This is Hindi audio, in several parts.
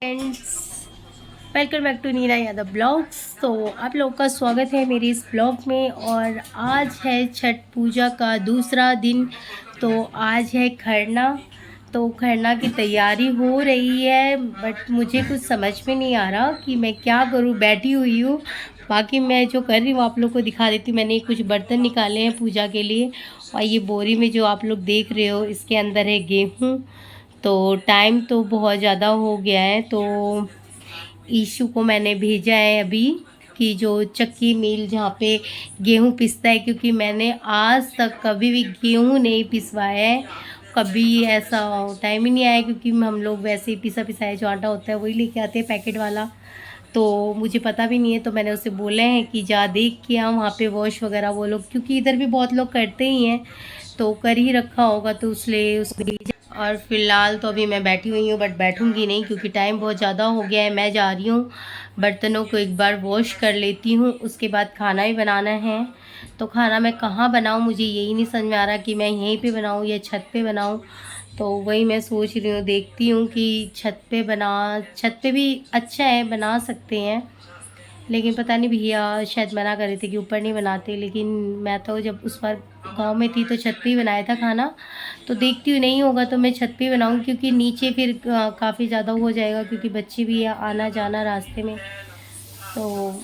Friends, welcome back to Neena Yadav blogs. तो आप लोगों का स्वागत है मेरे इस ब्लॉग में। और आज है छठ पूजा का दूसरा दिन। तो आज है खरना। तो खरना की तैयारी हो रही है, बट मुझे कुछ समझ में नहीं आ रहा कि मैं क्या करूं। बैठी हुई हूँ। बाकी मैं जो कर रही हूँ आप लोग को दिखा देती हूँ। मैंने कुछ बर्तन निकाले हैं पूजा के लिए, और ये बोरी में जो आप लोग देख रहे हो इसके अंदर है गेहूँ। तो टाइम तो बहुत ज़्यादा हो गया है, तो ईशू को मैंने भेजा है अभी कि जो चक्की मिल जहाँ पे गेहूँ पिसता है, क्योंकि मैंने आज तक कभी भी गेहूँ नहीं पिसवाया है। कभी ऐसा टाइम ही नहीं आया, क्योंकि हम लोग वैसे ही पिसा पिसाया जो आटा होता है वही लेके आते हैं पैकेट वाला। तो मुझे पता भी नहीं है, तो मैंने उसे बोले हैं कि जा देख के आ वहाँ पे वॉश वगैरह वो लोग, क्योंकि इधर भी बहुत लोग करते ही हैं तो कर ही रखा होगा, तो उसलिए उसको। और फिलहाल तो अभी मैं बैठी हुई हूँ, बट बैठूंगी नहीं क्योंकि टाइम बहुत ज़्यादा हो गया है। मैं जा रही हूँ बर्तनों को एक बार वॉश कर लेती हूँ, उसके बाद खाना ही बनाना है। तो खाना मैं कहाँ बनाऊँ, मुझे यही नहीं समझ में आ रहा कि मैं यहीं पे बनाऊँ या छत पे बनाऊँ। तो वही मैं सोच रही हूँ, देखती हूँ कि छत पे भी अच्छा है, बना सकते हैं। लेकिन पता नहीं भैया शायद मना कर रहे थे कि ऊपर नहीं बनाते, लेकिन मैं तो जब उस बार गांव में थी तो छत पे ही बनाया था खाना। तो देखती हूँ नहीं होगा तो मैं छत पे ही बनाऊँगी, क्योंकि नीचे फिर काफ़ी ज़्यादा हो जाएगा, क्योंकि बच्चे भी आना जाना रास्ते में। तो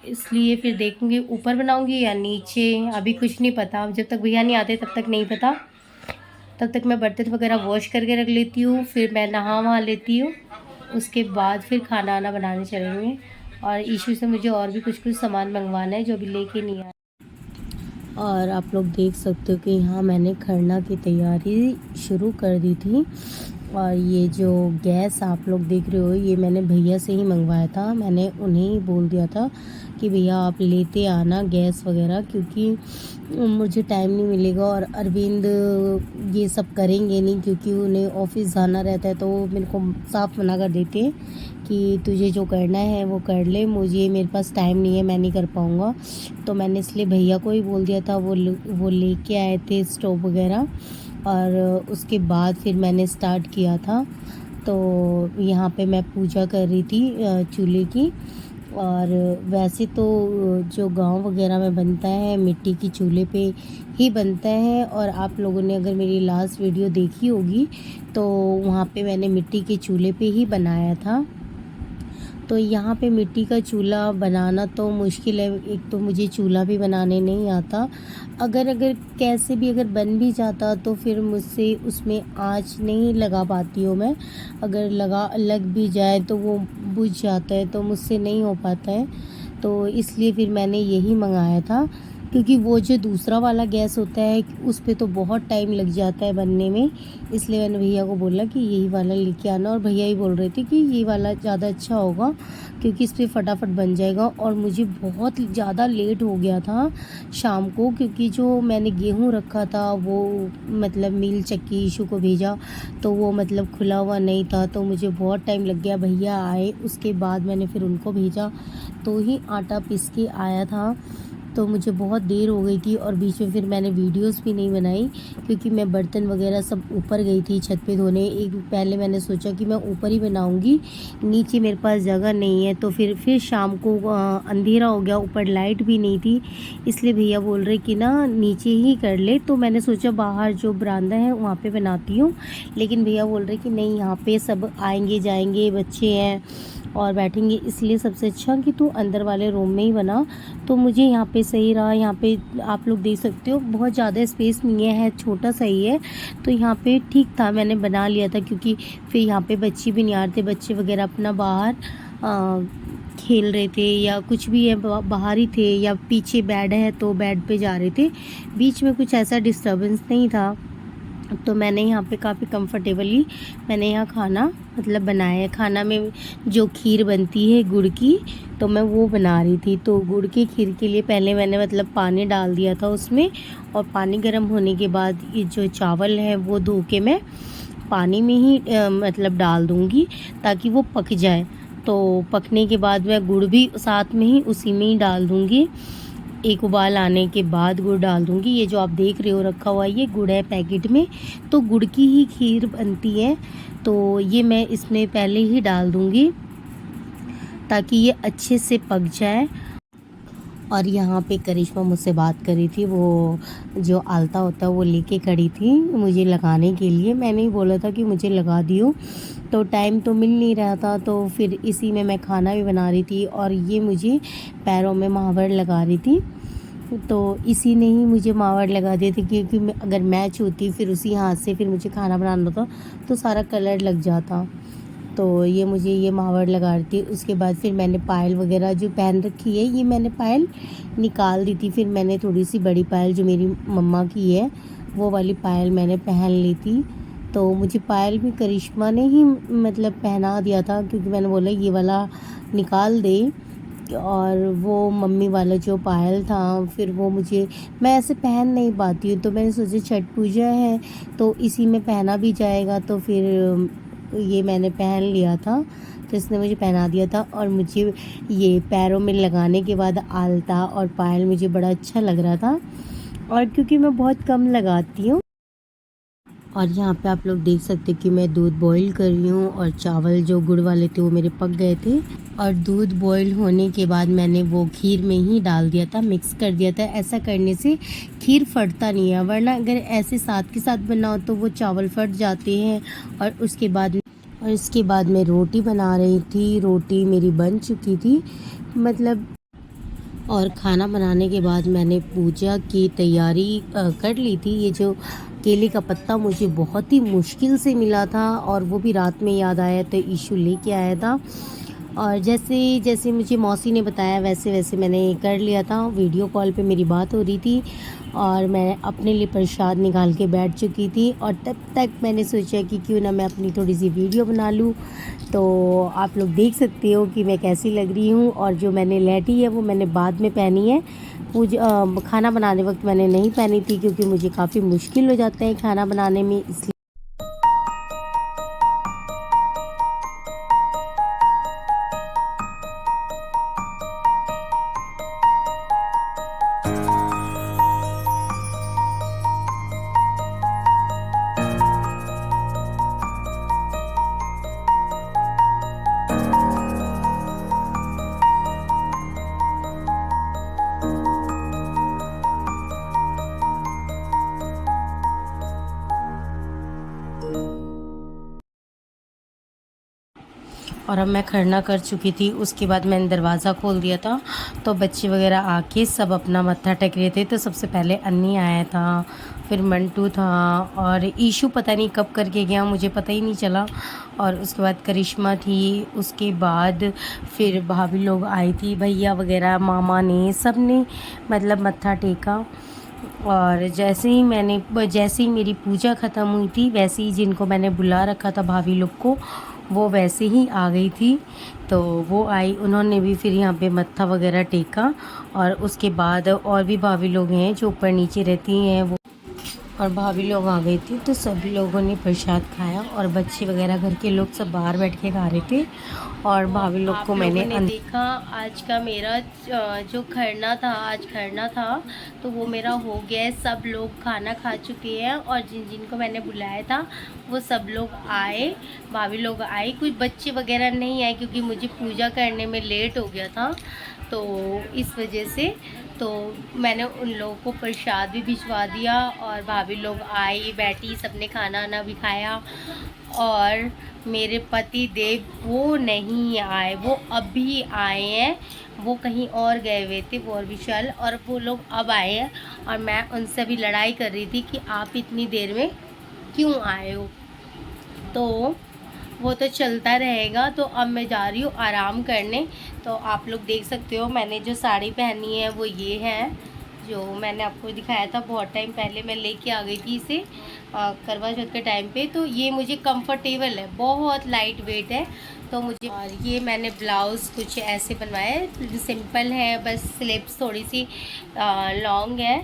इसलिए फिर देखूँगी ऊपर बनाऊँगी या नीचे, अभी कुछ नहीं पता। जब तक भैया नहीं आते तब तक नहीं पता। तब तक मैं बर्तन वगैरह वॉश करके रख लेती हूँ, फिर मैं नहा वहा लेती हूँ। उसके बाद फिर खाना वाना बनाने चलेंगे। और ईशू से मुझे और भी कुछ कुछ सामान मंगवाना है जो अभी लेके नहीं आया। और आप लोग देख सकते हो कि यहाँ मैंने खरना की तैयारी शुरू कर दी थी। और ये जो गैस आप लोग देख रहे हो ये मैंने भैया से ही मंगवाया था। मैंने उन्हें ही बोल दिया था कि भैया आप लेते आना गैस वगैरह, क्योंकि मुझे टाइम नहीं मिलेगा और अरविंद ये सब करेंगे नहीं, क्योंकि उन्हें ऑफिस जाना रहता है। तो वो मेरे को साफ मना कर देते हैं कि तुझे जो करना है वो कर ले, मुझे मेरे पास टाइम नहीं है, मैं नहीं कर पाऊँगा। तो मैंने इसलिए भैया को ही बोल दिया था, वो लेके आए थे स्टोव वगैरह। और उसके बाद फिर मैंने स्टार्ट किया था। तो यहाँ पे मैं पूजा कर रही थी चूल्हे की। और वैसे तो जो गांव वगैरह में बनता है मिट्टी की चूल्हे पे ही बनता है। और आप लोगों ने अगर मेरी लास्ट वीडियो देखी होगी तो वहाँ पे मैंने मिट्टी के चूल्हे पे ही बनाया था। तो यहाँ पे मिट्टी का चूल्हा बनाना तो मुश्किल है, एक तो मुझे चूल्हा भी बनाने नहीं आता। अगर अगर कैसे भी अगर बन भी जाता तो फिर मुझसे उसमें आँच नहीं लगा पाती हूँ मैं। अगर लग भी जाए तो वो बुझ जाता है, तो मुझसे नहीं हो पाता है। तो इसलिए फिर मैंने यही मंगाया था, क्योंकि वो जो दूसरा वाला गैस होता है उस पर तो बहुत टाइम लग जाता है बनने में। इसलिए मैंने भैया को बोला कि यही वाला लेके आना, और भैया ही बोल रहे थे कि ये वाला ज़्यादा अच्छा होगा क्योंकि इस पर फटाफट बन जाएगा। और मुझे बहुत ज़्यादा लेट हो गया था शाम को, क्योंकि जो मैंने गेहूँ रखा था वो मतलब मिल चक्की ईशू को भेजा तो वो मतलब खुला हुआ नहीं था, तो मुझे बहुत टाइम लग गया। भैया आए उसके बाद मैंने फिर उनको भेजा तो ही आटा पीस के आया था। तो मुझे बहुत देर हो गई थी, और बीच में फिर मैंने वीडियोस भी नहीं बनाई, क्योंकि मैं बर्तन वगैरह सब ऊपर गई थी छत पे धोने। एक पहले मैंने सोचा कि मैं ऊपर ही बनाऊंगी, नीचे मेरे पास जगह नहीं है। तो फिर शाम को अंधेरा हो गया, ऊपर लाइट भी नहीं थी, इसलिए भैया बोल रहे कि ना नीचे ही कर ले। तो मैंने सोचा बाहर जो बरामदा है वहाँ पर बनाती हूँ, लेकिन भैया बोल रहे कि नहीं यहाँ पर सब आएंगे जाएंगे, बच्चे हैं और बैठेंगे, इसलिए सबसे अच्छा कि तू अंदर वाले रूम में ही बना। तो मुझे यहाँ पे सही रहा। यहाँ पे आप लोग देख सकते हो बहुत ज़्यादा स्पेस नहीं है, छोटा सा ही है। तो यहाँ पे ठीक था, मैंने बना लिया था, क्योंकि फिर यहाँ पे बच्चे भी नहीं आ रहे थे। बच्चे वगैरह अपना बाहर खेल रहे थे या कुछ भी है, बाहर ही थे, या पीछे बेड है तो बेड पे जा रहे थे। बीच में कुछ ऐसा डिस्टर्बेंस नहीं था। तो मैंने यहाँ पे काफ़ी कंफर्टेबली मैंने यहाँ खाना मतलब बनाया है। खाना में जो खीर बनती है गुड़ की, तो मैं वो बना रही थी। तो गुड़ की खीर के लिए पहले मैंने मतलब पानी डाल दिया था उसमें, और पानी गर्म होने के बाद ये जो चावल है वो धो के मैं पानी में ही मतलब डाल दूँगी ताकि वो पक जाए। तो पकने के बाद मैं गुड़ भी साथ में ही उसी में ही डाल दूँगी। एक उबाल आने के बाद गुड़ डाल दूँगी। ये जो आप देख रहे हो रखा हुआ ये गुड़ है पैकेट में, तो गुड़ की ही खीर बनती है। तो ये मैं इसमें पहले ही डाल दूँगी ताकि ये अच्छे से पक जाए। और यहाँ पे करिश्मा मुझसे बात करी थी, वो जो आलता होता है वो लेके खड़ी थी मुझे लगाने के लिए। मैंने ही बोला था कि मुझे लगा दियो, तो टाइम तो मिल नहीं रहा था, तो फिर इसी में मैं खाना भी बना रही थी और ये मुझे पैरों में महावर लगा रही थी। तो इसी ने ही मुझे मावड़ लगा दिए थे, क्योंकि अगर मैं छूती फिर उसी हाथ से फिर मुझे खाना बनाना था तो सारा कलर लग जाता। तो ये मुझे ये मावड़ लगा रही थी। उसके बाद फिर मैंने पायल वगैरह जो पहन रखी है, ये मैंने पायल निकाल दी थी। फिर मैंने थोड़ी सी बड़ी पायल जो मेरी मम्मा की है वो वाली पायल मैंने पहन ली थी। तो मुझे पायल भी करिश्मा ने ही मतलब पहना दिया था, क्योंकि मैंने बोला ये वाला निकाल दे। और वो मम्मी वाला जो पायल था फिर वो मैं ऐसे पहन नहीं पाती हूँ, तो मैंने सोचा छठ पूजा है तो इसी में पहना भी जाएगा, तो फिर ये मैंने पहन लिया था। तो इसने मुझे पहना दिया था और मुझे ये पैरों में लगाने के बाद आलता और पायल मुझे बड़ा अच्छा लग रहा था। और क्योंकि मैं बहुत कम लगाती हूँ। और यहाँ पे आप लोग देख सकते कि मैं दूध बॉईल कर रही हूँ और चावल जो गुड़ वाले थे वो मेरे पक गए थे। और दूध बॉईल होने के बाद मैंने वो खीर में ही डाल दिया था, मिक्स कर दिया था। ऐसा करने से खीर फटता नहीं है, वरना अगर ऐसे साथ के साथ बनाओ तो वो चावल फट जाते हैं। और इसके बाद मैं रोटी बना रही थी, रोटी मेरी बन चुकी थी मतलब। और खाना बनाने के बाद मैंने पूजा की तैयारी कर ली थी। ये जो केले का पत्ता मुझे बहुत ही मुश्किल से मिला था और वो भी रात में याद आया तो ईशू लेके आया था। और जैसे जैसे मुझे मौसी ने बताया वैसे वैसे मैंने कर लिया था। वीडियो कॉल पे मेरी बात हो रही थी और मैं अपने लिए प्रसाद निकाल के बैठ चुकी थी। और तब तक मैंने सोचा कि क्यों ना मैं अपनी थोड़ी सी वीडियो बना लूँ। तो आप लोग देख सकते हो कि मैं कैसी लग रही हूँ। और जो मैंने लहठी है वो मैंने बाद में पहनी है, खाना बनाने वक्त मैंने नहीं पहनी थी, क्योंकि मुझे काफ़ी मुश्किल हो जाता है खाना बनाने में, इसलिए। और अब मैं खरना कर चुकी थी। उसके बाद मैंने दरवाज़ा खोल दिया था, तो बच्चे वगैरह आके सब अपना मत्था टेक रहे थे। तो सबसे पहले अन्नी आया था, फिर मंटू था और ईशू पता नहीं कब करके गया, मुझे पता ही नहीं चला। और उसके बाद करिश्मा थी। उसके बाद फिर भाभी लोग आई थी, भैया वगैरह, मामा ने, सब ने मतलब मत्था टेका। और जैसे ही मेरी पूजा ख़त्म हुई थी, वैसे ही जिनको मैंने बुला रखा था भाभी लोग को, वो वैसे ही आ गई थी। तो वो आई, उन्होंने भी फिर यहाँ पे मत्था वगैरह टेका। और उसके बाद और भी भाभी लोग हैं जो ऊपर नीचे रहती हैं वो, और भाभी लोग आ गई थी। तो सभी लोगों ने प्रसाद खाया और बच्चे वगैरह घर के लोग सब बाहर बैठ के खा रहे थे। और भाभी लोग को मैंने देखा। आज का मेरा जो खरना था, आज खरना था, तो वो मेरा हो गया है। सब लोग खाना खा चुके हैं और जिनको मैंने बुलाया था वो सब लोग आए, भाभी लोग आए। कुछ बच्चे वगैरह नहीं आए क्योंकि मुझे पूजा करने में लेट हो गया था, तो इस वजह से तो मैंने उन लोगों को प्रसाद भी भिजवा दिया। और भाभी लोग आई, बैठी, सबने खाना वाना भी खाया। और मेरे पति देव वो नहीं आए, वो अभी आए हैं, वो कहीं और गए हुए थे, वो और विशाल, और वो लोग अब आए हैं। और मैं उनसे भी लड़ाई कर रही थी कि आप इतनी देर में क्यों आए हो। तो वो तो चलता रहेगा। तो अब मैं जा रही हूँ आराम करने। तो आप लोग देख सकते हो मैंने जो साड़ी पहनी है वो ये है, जो मैंने आपको दिखाया था बहुत टाइम पहले। मैं लेके आ गई थी इसे करवा चौथ के टाइम पे। तो ये मुझे कंफर्टेबल है, बहुत लाइट वेट है। तो मुझे, और ये मैंने ब्लाउज़ कुछ ऐसे बनवाया है, सिंपल है, बस स्लिप्स थोड़ी सी लॉन्ग है।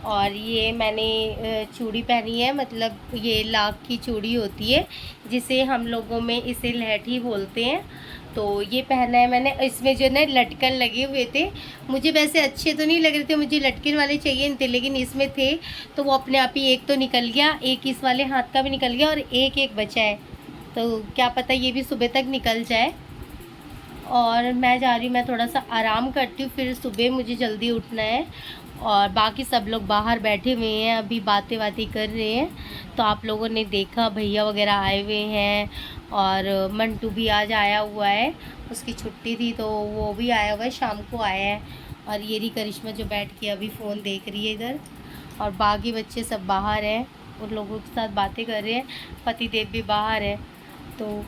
और ये मैंने चूड़ी पहनी है, मतलब ये लाख की चूड़ी होती है, जिसे हम लोगों में इसे लहठी बोलते हैं। तो ये पहना है मैंने। इसमें जो ना लटकन लगे हुए थे, मुझे वैसे अच्छे तो नहीं लग रहे थे, मुझे लटकन वाले चाहिए थे, लेकिन इसमें थे तो वो अपने आप ही एक तो निकल गया, एक इस वाले हाथ का भी निकल गया और एक बचा है। तो क्या पता ये भी सुबह तक निकल जाए। और मैं जा रही हूँ, मैं थोड़ा सा आराम करती हूँ, फिर सुबह मुझे जल्दी उठना है। और बाकी सब लोग बाहर बैठे हुए हैं, अभी बातें कर रहे हैं। तो आप लोगों ने देखा भैया वगैरह आए हुए हैं, और मंटू भी आज आया हुआ है, उसकी छुट्टी थी तो वो भी आया हुआ है, शाम को आया है। और ये रही करिश्मा जो बैठ के अभी फ़ोन देख रही है इधर। और बाकी बच्चे सब बाहर हैं, उन लोगों के साथ बातें कर रहे हैं। पतिदेव भी बाहर है। तो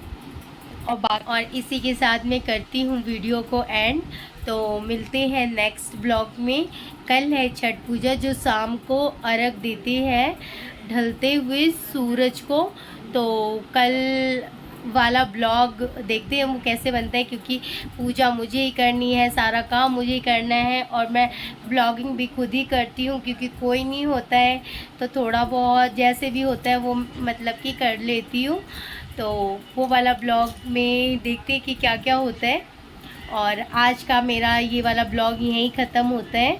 और इसी के साथ मैं करती हूँ वीडियो को एंड। तो मिलते हैं नेक्स्ट ब्लॉग में। कल है छठ पूजा, जो शाम को अर्घ देते हैं ढलते हुए सूरज को। तो कल वाला ब्लॉग देखते हैं वो कैसे बनता है, क्योंकि पूजा मुझे ही करनी है, सारा काम मुझे ही करना है, और मैं ब्लॉगिंग भी खुद ही करती हूँ क्योंकि कोई नहीं होता है। तो थोड़ा बहुत जैसे भी होता है वो मतलब कि कर लेती हूँ। तो वो वाला ब्लॉग में देखते हैं कि क्या क्या होता है। और आज का मेरा ये वाला ब्लॉग यहीं ख़त्म होता है।